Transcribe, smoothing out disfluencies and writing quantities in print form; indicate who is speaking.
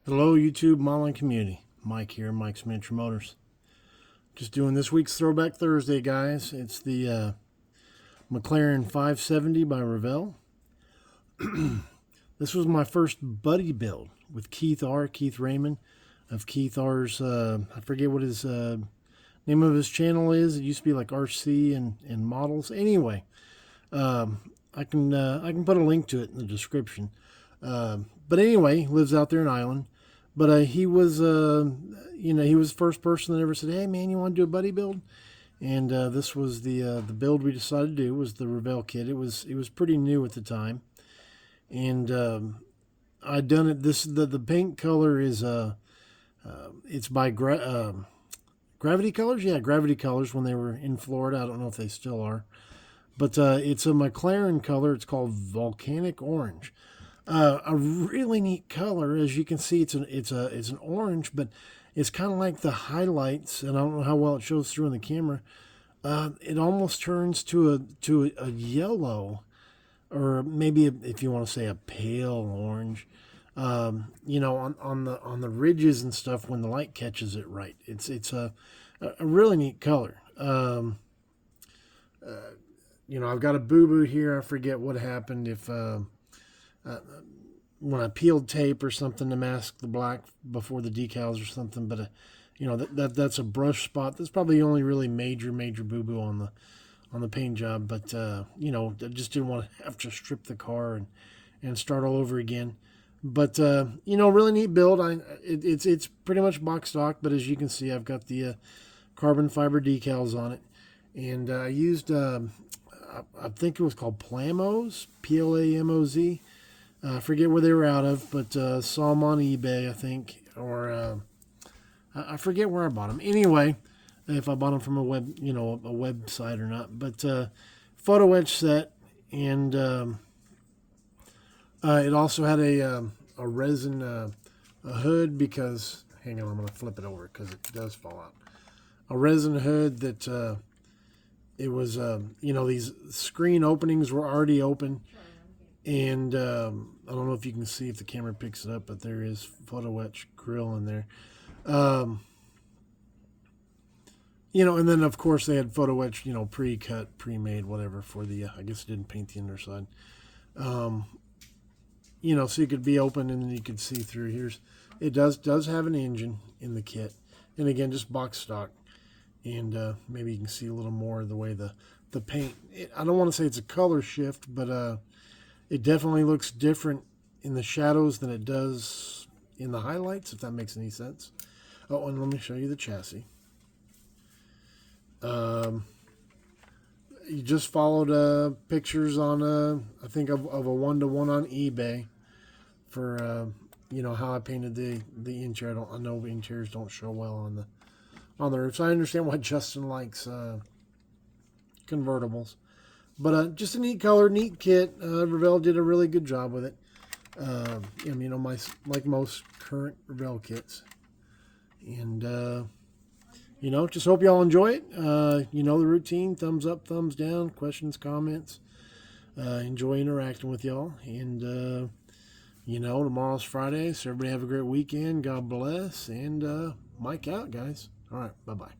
Speaker 1: Hello, YouTube modeling community. Mike here, Mike's Miniature Motors. Just doing this week's Throwback Thursday, guys. It's the McLaren 570 by Revell. This was my first buddy build with Keith Raymond of Keith R's. I forget what his name of his channel is. It used to be like RC and models. Anyway, I can put a link to it in the description. But anyway, he lives out there in Ireland. But he was, he was the first person that ever said, "Hey man, you want to do a buddy build?" And this was the build we decided to do. Was the Revell kit. It was pretty new at the time, and I'd done it. The paint color is it's by Gravity Colors. Yeah, Gravity Colors when they were in Florida. I don't know if they still are, but it's a McLaren color. It's called Volcanic Orange. A really neat color. As you can see, it's an orange, but it's kind of like the highlights, and I don't know how well it shows through in the camera. It almost turns to a yellow, or maybe if you want to say a pale orange. On the ridges and stuff when the light catches it right. It's a really neat color. I've got a boo-boo here. I forget what happened if. When I peeled tape or something to mask the black before the decals or something, but that's a brush spot. That's probably the only really major boo-boo on the paint job. But I just didn't want to have to strip the car and start all over again. But really neat build. It's pretty much box stock, but as you can see, I've got the carbon fiber decals on it, and I used I think it was called Plamoz, Plamoz. I forget where they were out of, but saw them on eBay, I think, or I forget where I bought them. Anyway, if I bought them from a website or not. But photo etch set, and it also had a resin a hood because, hang on, I'm going to flip it over because it does fall out. A resin hood that it was, these screen openings were already open. And I don't know if you can see if the camera picks it up, but there is photo etch grill in there. And then of course they had photo etch, pre-cut, pre-made, whatever for the, I guess it didn't paint the underside. So it could be open and you could see through. It does have an engine in the kit. And again, just box stock. And maybe you can see a little more of the way the paint, I don't want to say it's a color shift, but it definitely looks different in the shadows than it does in the highlights, if that makes any sense. Oh, and let me show you the chassis. You just followed pictures on, I think, of a 1-to-1 on eBay for, how I painted the interior. I know interiors don't show well on the roof, so I understand why Justin likes convertibles. But just a neat color, neat kit. Revell did a really good job with it. Like most current Revell kits. And, just hope y'all enjoy it. The routine, thumbs up, thumbs down, questions, comments. Enjoy interacting with y'all. And, tomorrow's Friday, so everybody have a great weekend. God bless. And Mike out, guys. All right, bye-bye.